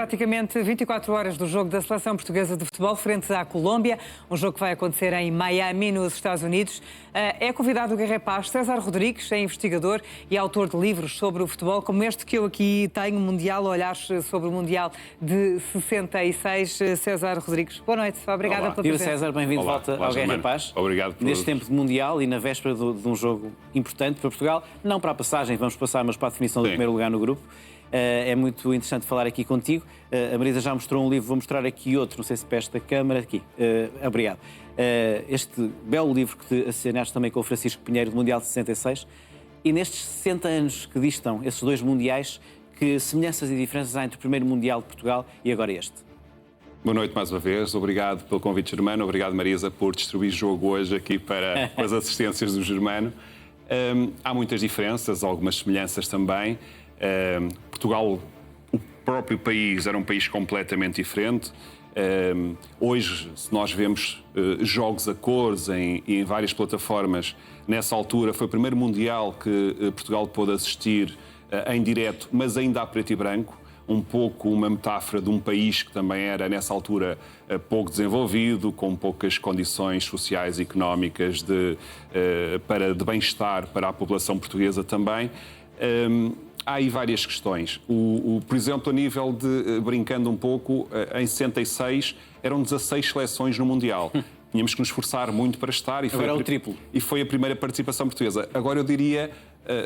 praticamente 24 horas do jogo da Seleção Portuguesa de Futebol frente à Colômbia, um jogo que vai acontecer em Miami, nos Estados Unidos. É convidado o Guerra Paz César Rodrigues, é investigador e autor de livros sobre o futebol, como este que eu aqui tenho, Mundial, Olhares sobre o Mundial de 66. César Rodrigues, boa noite, obrigada pela presença. César, bem-vindo de volta ao Guerra Paz. Obrigado por... Neste tempo de Mundial e na véspera de um jogo importante para Portugal, não para a passagem, vamos passar, mas para a definição do primeiro lugar no grupo. É muito interessante falar aqui contigo. A Marisa já mostrou um livro, vou mostrar aqui outro, não sei se para esta câmara, aqui. Obrigado. Este belo livro que te assinaste também com o Francisco Pinheiro, do Mundial de 66. E nestes 60 anos que distam esses dois Mundiais, que semelhanças e diferenças há entre o primeiro Mundial de Portugal e agora este? Boa noite mais uma vez, obrigado pelo convite, Germano, obrigado, Marisa, por distribuir jogo hoje aqui para as assistências do Germano. Há muitas diferenças, algumas semelhanças também. Portugal, o próprio país, era um país completamente diferente. Hoje, se nós vemos jogos a cores em várias plataformas, nessa altura foi o primeiro Mundial que Portugal pôde assistir em direto, mas ainda a preto e branco. Um pouco uma metáfora de um país que também era, nessa altura, pouco desenvolvido, com poucas condições sociais e económicas de bem-estar para a população portuguesa também. Há aí várias questões. Por exemplo, a nível de, brincando um pouco, em 66 eram 16 seleções no Mundial. Tínhamos que nos esforçar muito para estar. E agora é o triplo. E foi a primeira participação portuguesa. Agora eu diria,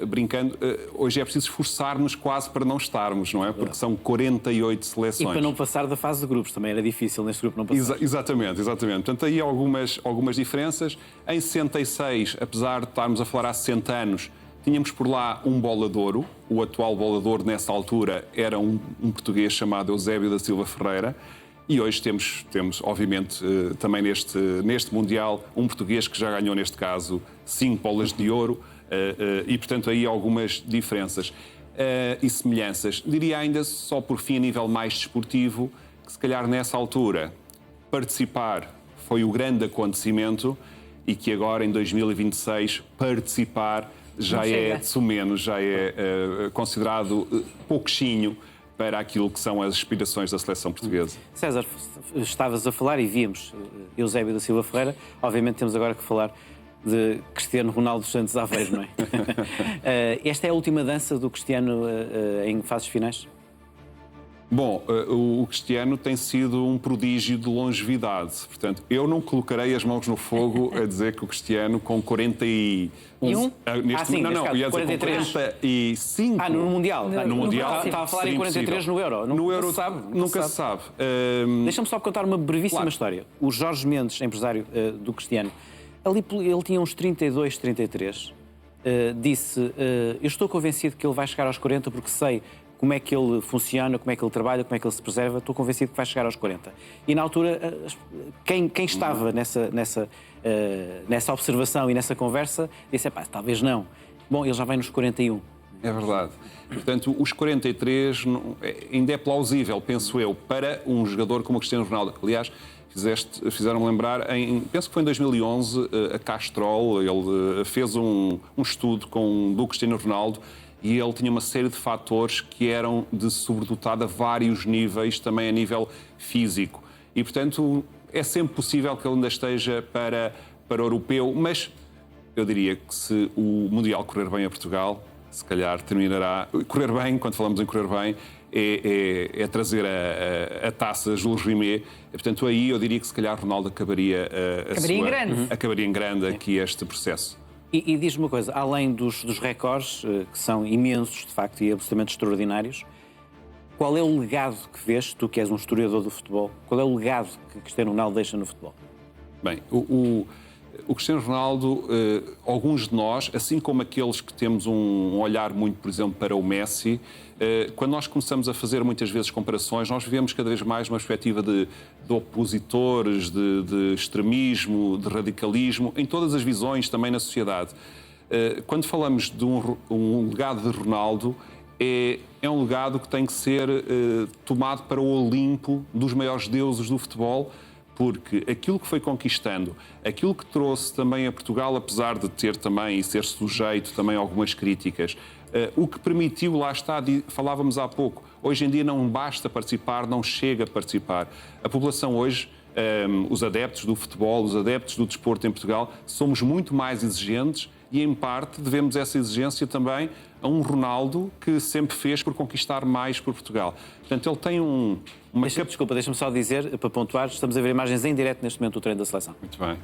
brincando, hoje é preciso esforçar-nos quase para não estarmos, não é? Porque são 48 seleções. E para não passar da fase de grupos, também era difícil neste grupo não passar. Exatamente. Portanto, aí há algumas diferenças. Em 66, apesar de estarmos a falar há 60 anos, tínhamos por lá um bola de ouro. O atual bola de ouro, nessa altura, era um português chamado Eusébio da Silva Ferreira. E hoje temos obviamente, também neste Mundial, um português que já ganhou, neste caso, 5 bolas de ouro. E, portanto, aí algumas diferenças e semelhanças. Diria ainda, só por fim, a nível mais desportivo, que se calhar nessa altura participar foi o grande acontecimento e que agora, em 2026, participar já é de sumenos, já é considerado pouquinho para aquilo que são as aspirações da seleção portuguesa. César, estavas a falar e víamos Eusébio da Silva Ferreira. Obviamente temos agora que falar de Cristiano Ronaldo dos Santos Aveiro, não é? Esta é a última dança do Cristiano em fases finais? Bom, o Cristiano tem sido um prodígio de longevidade. Portanto, eu não colocarei as mãos no fogo a dizer que o Cristiano com 41... Não, 43. 45... no Mundial. No Mundial. Estava a falar em 43 no Euro. No Euro nunca se sabe. Deixa-me só contar uma brevíssima história. O Jorge Mendes, empresário do Cristiano, ele tinha uns 32, 33, disse, eu estou convencido que ele vai chegar aos 40 porque sei como é que ele funciona, como é que ele trabalha, como é que ele se preserva, estou convencido que vai chegar aos 40. E na altura, quem estava nessa observação e nessa conversa, disse, talvez não. Bom, ele já vai nos 41. É verdade. Portanto, os 43 ainda é plausível, penso eu, para um jogador como o Cristiano Ronaldo. Aliás, fizeram-me lembrar, penso que foi em 2011, a Castrol, ele fez um estudo do Cristiano Ronaldo e ele tinha uma série de fatores que eram de sobredotar a vários níveis, também a nível físico. E, portanto, é sempre possível que ele ainda esteja para o europeu, mas eu diria que se o Mundial correr bem a Portugal, se calhar terminará... Correr bem, quando falamos em correr bem, é trazer a taça Jules Rimet. Portanto, aí eu diria que se calhar Ronaldo acabaria em grande aqui este processo. E diz-me uma coisa, além dos recordes, que são imensos, de facto, e absolutamente extraordinários, qual é o legado que vês, tu que és um historiador do futebol, qual é o legado que Cristiano Ronaldo deixa no futebol? Bem, o Cristiano Ronaldo, alguns de nós, assim como aqueles que temos um olhar muito, por exemplo, para o Messi, quando nós começamos a fazer muitas vezes comparações, nós vemos cada vez mais uma perspectiva de opositores, de extremismo, de radicalismo, em todas as visões, também na sociedade. Quando falamos de um legado de Ronaldo, é um legado que tem que ser tomado para o Olimpo dos maiores deuses do futebol, porque aquilo que foi conquistando, aquilo que trouxe também a Portugal, apesar de ter também e ser sujeito também a algumas críticas, o que permitiu, lá está, falávamos há pouco, Hoje em dia não basta participar, não chega a participar. A população hoje, os adeptos do futebol, os adeptos do desporto em Portugal, somos muito mais exigentes e, em parte, devemos essa exigência também a um Ronaldo que sempre fez por conquistar mais por Portugal. Portanto, ele tem Desculpa, deixa-me só dizer, para pontuar, estamos a ver imagens em direto neste momento do treino da seleção. Muito bem.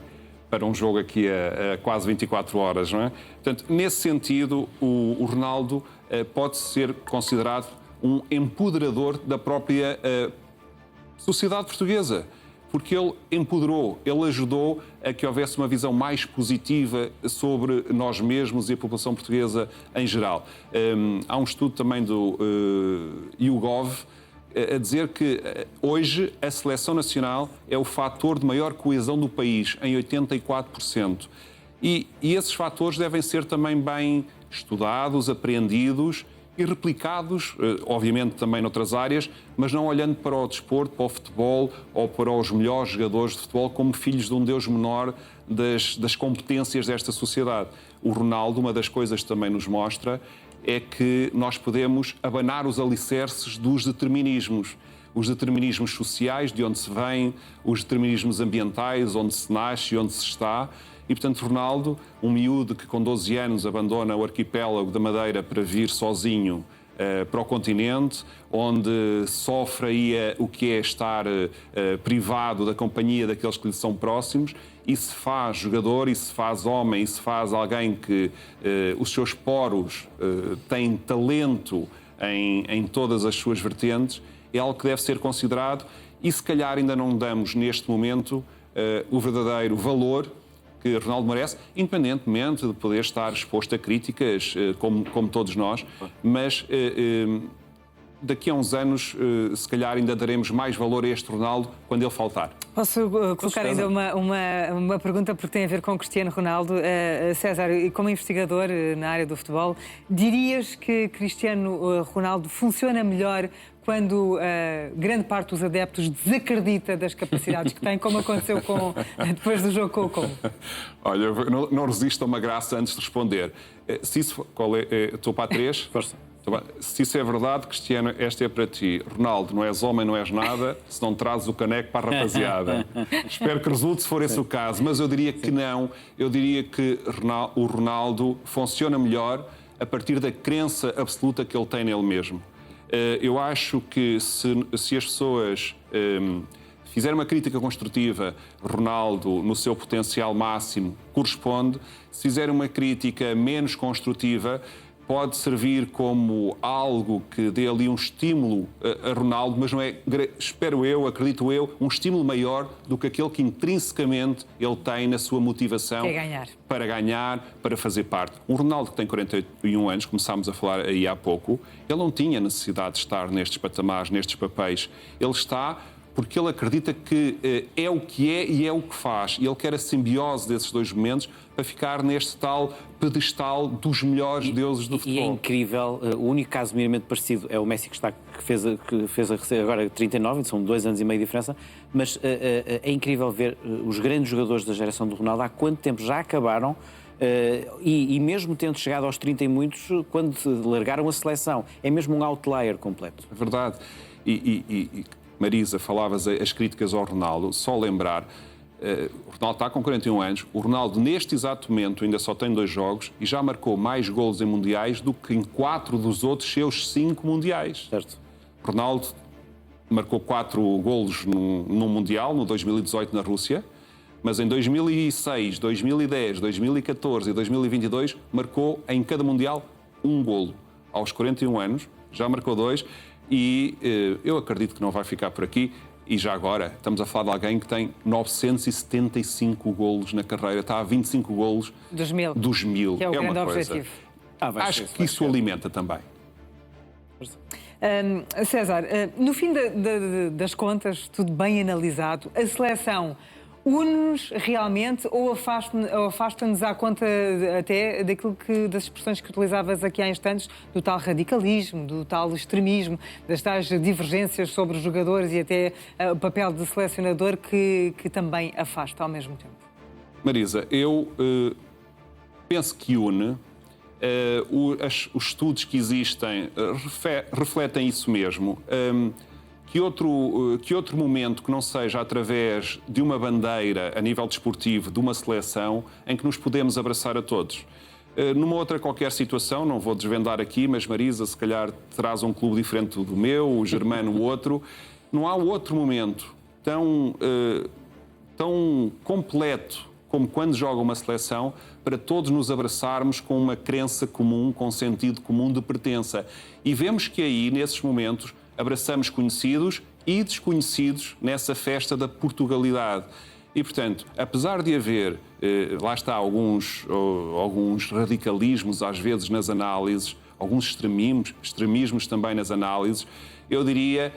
Para um jogo aqui a quase 24 horas, não é? Portanto, nesse sentido, o Ronaldo pode ser considerado um empoderador da própria sociedade portuguesa, porque ele empoderou, ele ajudou a que houvesse uma visão mais positiva sobre nós mesmos e a população portuguesa em geral. Há um estudo também do YouGov a dizer que hoje a seleção nacional é o fator de maior coesão do país, em 84%. E esses fatores devem ser também bem estudados, apreendidos e replicados, obviamente também noutras áreas, mas não olhando para o desporto, para o futebol ou para os melhores jogadores de futebol como filhos de um Deus menor das competências desta sociedade. O Ronaldo, uma das coisas que também nos mostra é que nós podemos abanar os alicerces dos determinismos. Os determinismos sociais, de onde se vem, os determinismos ambientais, onde se nasce e onde se está. E, portanto, Ronaldo, um miúdo que com 12 anos abandona o arquipélago da Madeira para vir sozinho para o continente, onde sofre aí o que é estar privado da companhia daqueles que lhe são próximos, e se faz jogador, e se faz homem, e se faz alguém que os seus poros têm talento em todas as suas vertentes, é algo que deve ser considerado e se calhar ainda não damos neste momento o verdadeiro valor que Ronaldo merece, independentemente de poder estar exposto a críticas, como todos nós, mas daqui a uns anos, se calhar, ainda daremos mais valor a este Ronaldo quando ele faltar. Posso colocar ainda uma pergunta, porque tem a ver com Cristiano Ronaldo. César, como investigador na área do futebol, dirias que Cristiano Ronaldo funciona melhor quando grande parte dos adeptos desacredita das capacidades que tem, como aconteceu depois do jogo com o Congo? Olha, eu não resisto a uma graça antes de responder. Se isso, estou para a 3? Força. Se isso é verdade, Cristiano, esta é para ti. Ronaldo, não és homem, não és nada, se não trazes o caneco para a rapaziada. Espero que resulte se for esse o caso, mas eu diria que não. Eu diria que o Ronaldo funciona melhor a partir da crença absoluta que ele tem nele mesmo. Eu acho que se as pessoas fizerem uma crítica construtiva, Ronaldo, no seu potencial máximo, corresponde. Se fizerem uma crítica menos construtiva, pode servir como algo que dê ali um estímulo a Ronaldo, mas não é, espero eu, acredito eu, um estímulo maior do que aquele que intrinsecamente ele tem na sua motivação para ganhar, para fazer parte. Um Ronaldo que tem 41 anos, começámos a falar aí há pouco, ele não tinha necessidade de estar nestes patamares, nestes papéis. Ele está porque ele acredita que é o que é e é o que faz. E ele quer a simbiose desses dois momentos para ficar neste tal pedestal dos melhores deuses do futebol. E é incrível, o único caso minimamente parecido é o Messi que fez agora 39, são 2 anos e meio de diferença, mas é incrível ver os grandes jogadores da geração do Ronaldo há quanto tempo já acabaram, e mesmo tendo chegado aos 30 e muitos, quando largaram a seleção, é mesmo um outlier completo. É verdade. Marisa, falavas as críticas ao Ronaldo, só lembrar, o Ronaldo está com 41 anos, o Ronaldo neste exato momento ainda só tem 2 jogos e já marcou mais golos em mundiais do que em 4 dos outros seus 5 mundiais. Certo. O Ronaldo marcou 4 golos no Mundial, no 2018 na Rússia, mas em 2006, 2010, 2014 e 2022 marcou em cada Mundial 1 golo. Aos 41 anos, já marcou 2. E eu acredito que não vai ficar por aqui. E já agora, estamos a falar de alguém que tem 975 golos na carreira. Está a 25 golos dos 1000. Dos 1000. Que é o grande objetivo. Acho que isso alimenta também. César, no fim das contas, tudo bem analisado, a seleção une-nos realmente ou afasta-nos à conta até das expressões que utilizavas aqui há instantes, do tal radicalismo, do tal extremismo, das tais divergências sobre os jogadores e até o papel de selecionador que também afasta ao mesmo tempo? Marisa, eu penso que une Os estudos que existem refletem isso mesmo. Que outro momento que não seja através de uma bandeira a nível desportivo, de uma seleção, em que nos podemos abraçar a todos. Numa outra qualquer situação, não vou desvendar aqui, mas Marisa se calhar traz um clube diferente do meu, o Germano outro. Não há outro momento tão completo como quando joga uma seleção para todos nos abraçarmos com uma crença comum, com um sentido comum de pertença. E vemos que aí, nesses momentos, abraçamos conhecidos e desconhecidos nessa festa da Portugalidade. E, portanto, apesar de haver, lá está, alguns radicalismos às vezes nas análises, alguns extremismos também nas análises, eu diria...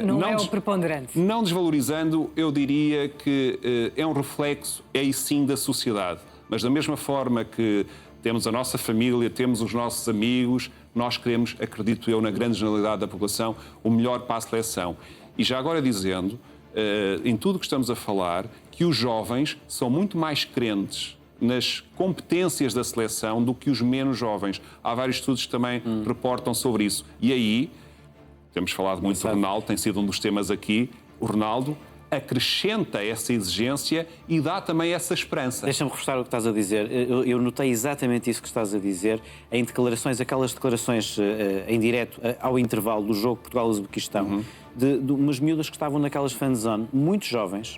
Não é o preponderante. Não desvalorizando, eu diria que é um reflexo, aí sim, da sociedade. Mas da mesma forma que temos a nossa família, temos os nossos amigos, nós queremos, acredito eu, na grande generalidade da população, o melhor para a seleção. E já agora dizendo, em tudo o que estamos a falar, que os jovens são muito mais crentes nas competências da seleção do que os menos jovens. Há vários estudos que também reportam sobre isso. E aí, temos falado muito do Ronaldo, tem sido um dos temas aqui, o Ronaldo acrescenta essa exigência e dá também essa esperança. Deixa-me reforçar o que estás a dizer. Eu notei exatamente isso que estás a dizer em declarações, aquelas declarações em direto ao intervalo do jogo Portugal-Uzbequistão, de umas miúdas que estavam naquelas fanzone, muito jovens,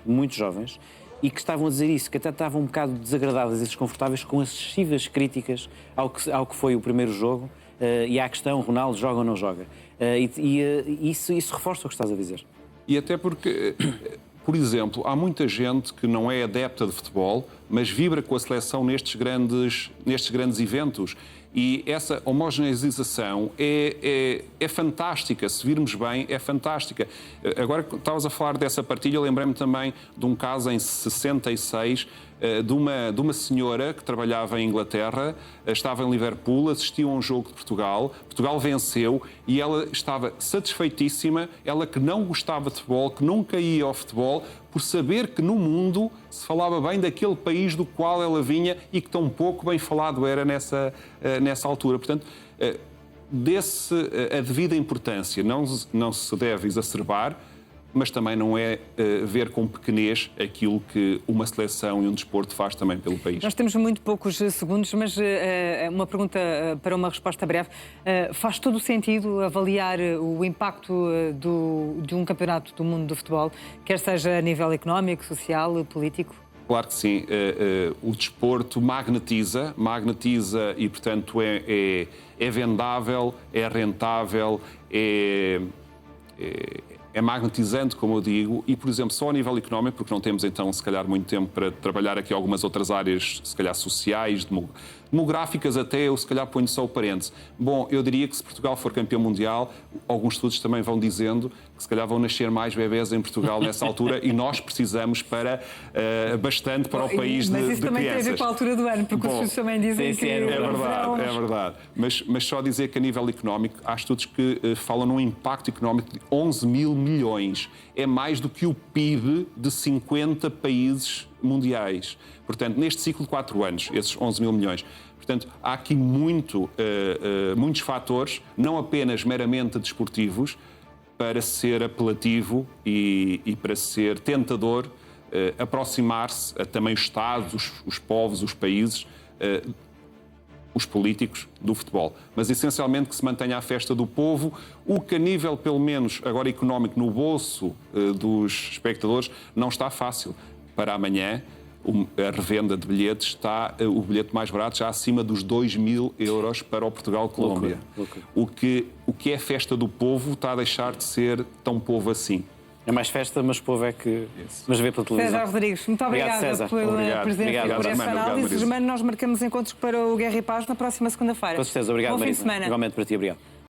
e que estavam a dizer isso, que até estavam um bocado desagradadas e desconfortáveis com excessivas críticas ao que foi o primeiro jogo e à questão Ronaldo joga ou não joga. Isso reforça o que estás a dizer. E até porque, por exemplo, há muita gente que não é adepta de futebol, mas vibra com a seleção nestes grandes eventos. E essa homogeneização é fantástica, se virmos bem, é fantástica. Agora que estavas a falar dessa partilha, lembrei-me também de um caso em 66, de uma senhora que trabalhava em Inglaterra, estava em Liverpool, assistiu a um jogo de Portugal, Portugal venceu e ela estava satisfeitíssima, ela que não gostava de futebol, que nunca ia ao futebol, por saber que no mundo se falava bem daquele país do qual ela vinha e que tão pouco bem falado era nessa altura. Portanto, a devida importância não se deve exacerbar, mas também não é ver com pequenez aquilo que uma seleção e um desporto faz também pelo país. Nós temos muito poucos segundos, mas uma pergunta para uma resposta breve. Faz todo o sentido avaliar o impacto de um campeonato do mundo do futebol, quer seja a nível económico, social, político? Claro que sim. O desporto magnetiza e, portanto, é vendável, é rentável, é magnetizante, como eu digo, e, por exemplo, só a nível económico, porque não temos, então, se calhar, muito tempo para trabalhar aqui algumas outras áreas, se calhar, sociais, demográficas até, eu, se calhar, ponho só o parêntese. Bom, eu diria que se Portugal for campeão mundial, alguns estudos também vão dizendo que, se calhar, vão nascer mais bebés em Portugal nessa altura e nós precisamos bastante para o país de crianças. Mas isso também tem a ver com a altura do ano, porque os estudos também dizem que... É verdade. Mas só dizer que, a nível económico, há estudos que falam num impacto económico de 11 mil milhões. É mais do que o PIB de 50 países mundiais. Portanto, neste ciclo de 4 anos, esses 11 mil milhões. Portanto, há aqui muitos fatores, não apenas meramente desportivos, para ser apelativo e para ser tentador, aproximar-se a também os Estados, os povos, os países, os políticos do futebol. Mas, essencialmente, que se mantenha a festa do povo, o que a nível, pelo menos, agora económico, no bolso dos espectadores, não está fácil. Para amanhã, a revenda de bilhetes está, o bilhete mais barato já acima dos 2.000 euros para o Portugal-Colômbia. O que é festa do povo está a deixar de ser tão povo assim. É mais festa, mas povo é que... Mas vê pela televisão. César Rodrigues, muito obrigada pela presença, por esta análise. Germano, nós marcamos encontros para o Guerra e Paz na próxima segunda-feira. Com certeza, obrigado, Bom Marisa. fim de semana. Igualmente para ti, obrigado.